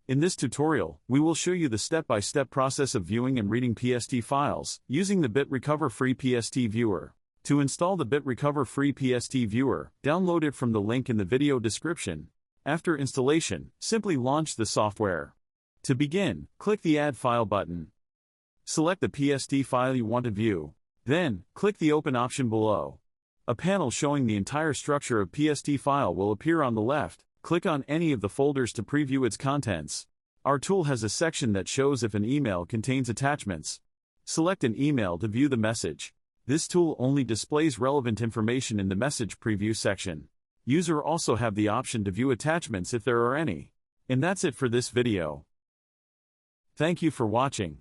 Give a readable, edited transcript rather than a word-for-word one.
In this tutorial, we will show you the step-by-step process of viewing and reading PST files, using the BitRecover free PST Viewer. To install the BitRecover free PST Viewer, download it from the link in the video description. After installation, simply launch the software. To begin, click the Add File button. Select the PST file you want to view. Then, click the Open option below. A panel showing the entire structure of PST file will appear on the left. Click on any of the folders to preview its contents. Our tool has a section that shows if an email contains attachments. Select an email to view the message. This tool only displays relevant information in the message preview section. User also have the option to view attachments if there are any. And that's it for this video. Thank you for watching.